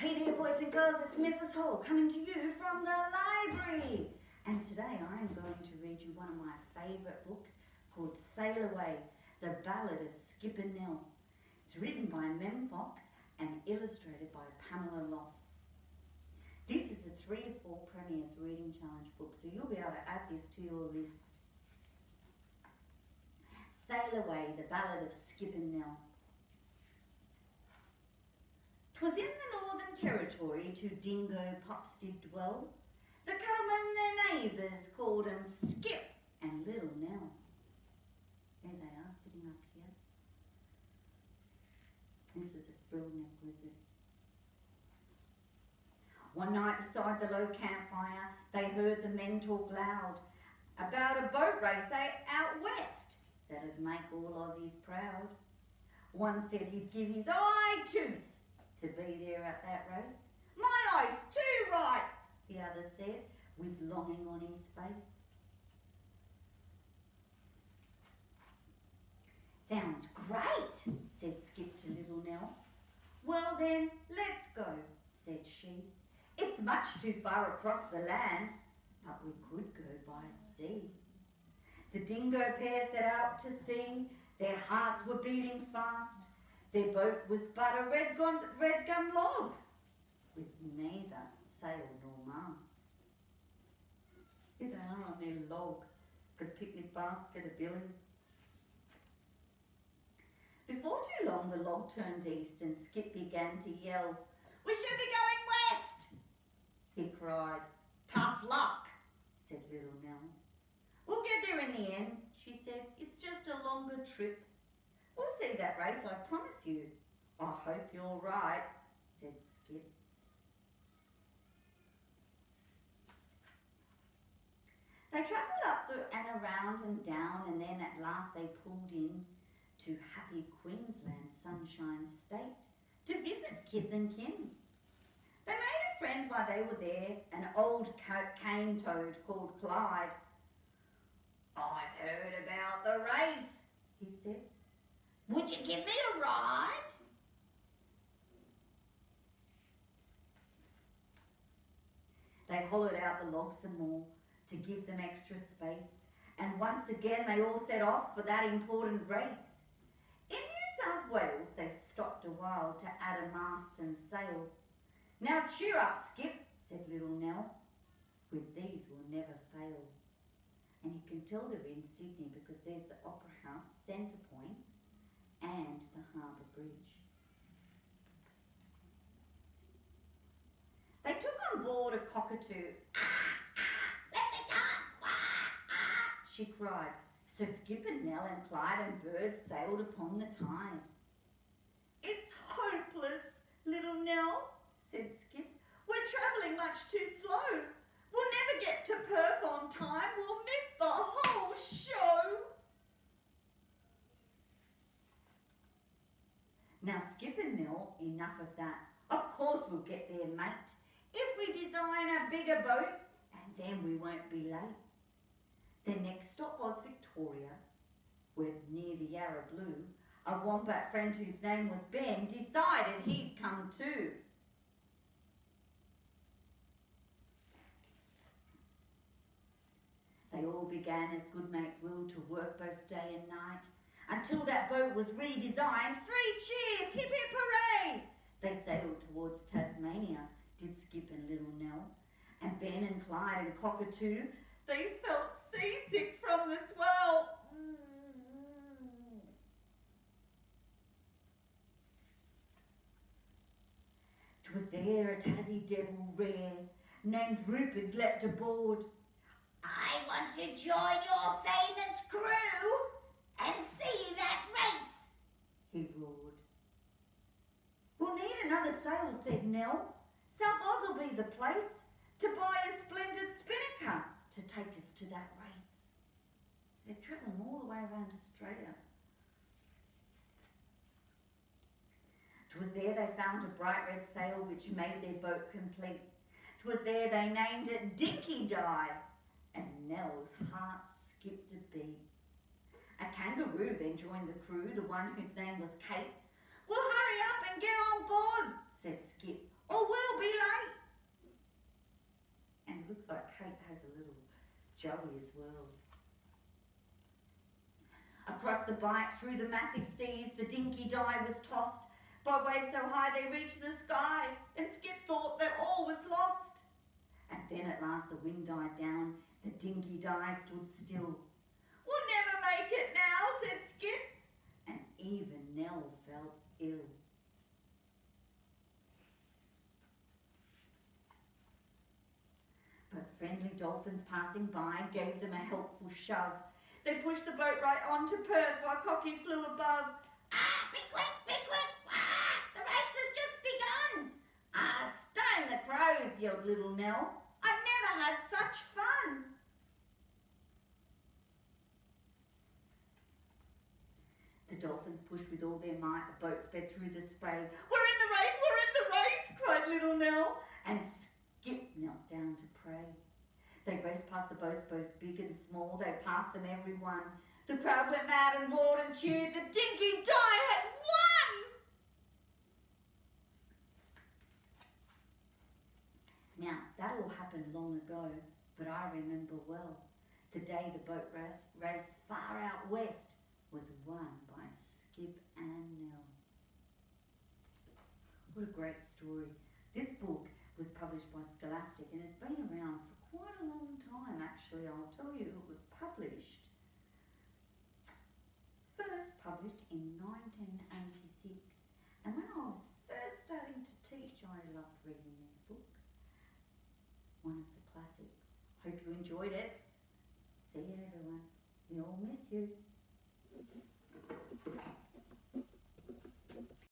Hey there, boys and girls, it's Mrs. Hall coming to you from the library. And today I am going to read you one of my favourite books called Sail Away, the Ballad of Skip and Nell. It's written by Mem Fox and illustrated by Pamela Lofts. This is a 3 to 4 Premiers Reading Challenge book, so you'll be able to add this to your list. Sail Away, the Ballad of Skip and Nell. 'Twas in the Northern Territory two dingo pups did dwell. The cattlemen, their neighbours, called 'em Skip and Little Nell. There they are, sitting up here. This is a frill-neck lizard. One night beside the low campfire, they heard the men talk loud about a boat race out west that'd make all Aussies proud. One said he'd give his eye tooth to be there at that race. My oath, too right, the other said, with longing on his face. Sounds great, said Skip to Little Nell. Well then, let's go, said she. It's much too far across the land, but we could go by sea. The dingo pair set out to sea. Their hearts were beating fast. Their boat was but a red gum log, with neither sail nor mast. Here they are on their log, got a picnic basket, a billy. Before too long the log turned east and Skip began to yell, "We should be going west!" he cried. "Tough luck," said Little Nell. "We'll get there in the end," she said. "It's just a longer trip. We'll see that race, I promise you." "I hope you're right," said Skip. They travelled up and around and down, and then at last they pulled in to happy Queensland Sunshine State to visit kith and kin. They made a friend while they were there, an old cane toad called Clyde. "I've heard about the race," he said. "Would you give me a ride?" They hollowed out the logs some more to give them extra space, and once again they all set off for that important race. In New South Wales they stopped a while to add a mast and sail. "Now cheer up, Skip," said Little Nell. "With these we'll never fail." And you can tell they're in Sydney because there's the Opera House, Centre Point, and the Harbour Bridge. They took on board a cockatoo. "Let me go!" she cried. So Skip and Nell and Clyde and Bird sailed upon the tide. "It's hopeless, Little Nell," said Skip. "We're travelling much too slow. We'll never get to Perth on time. We'll miss the whole show." "Now, Skip and Nell, enough of that. Of course we'll get there, mate, if we design a bigger boat, and then we won't be late." Their next stop was Victoria, where near the Yarra Blue, a wombat friend whose name was Ben decided he'd come too. They all began, as good mates will, to work both day and night, until that boat was redesigned. 3 cheers, hip hip hooray! They sailed towards Tasmania, did Skip and Little Nell, and Ben and Clyde and Cockatoo, they felt seasick from the swell. 'Twas there a Tassie devil rare, named Rupert, leapt aboard. "I want to join your famous crew and see that race," he roared. "We'll need another sail," said Nell. "South Oz will be the place to buy a splendid spinnaker to take us to that race." So they're travelling all the way around Australia. 'Twas there they found a bright red sail which made their boat complete. 'Twas there they named it Dinky Di, and Nell's heart skipped a beat. A kangaroo then joined the crew, the one whose name was Kate. "We'll hurry up and get on board," said Skip, "or we'll Joey's world. Across the bight, through the massive seas, the dinky die was tossed. By waves so high they reached the sky, and Skip thought that all was lost. And then at last the wind died down, the dinky die stood still. "We'll never make it now," said Skip, and even Nell felt ill. But friendly dolphins passing by gave them a helpful shove. They pushed the boat right on to Perth while Cocky flew above. "Ah, be quick, be quick! Ah, the race has just begun!" "Ah, stone the crows," yelled little Nell. "I've never had such fun." The dolphins pushed with all their might. The boat sped through the spray. "We're in the race, we're in the race!" cried little Nell. And Skip knelt down to pray. They raced past the boats, both big and small. They passed them every one. The crowd went mad and roared and cheered. The dinky die had won! Now, that all happened long ago, but I remember well. The day the boat race far out west was won by Skip and Nell. What a great story. This book was published by Scholastic and has been around for quite a long time, actually. I'll tell you, it was first published in 1986. And when I was first starting to teach, I loved reading this book. One of the classics. Hope you enjoyed it. See you, everyone. We all miss you.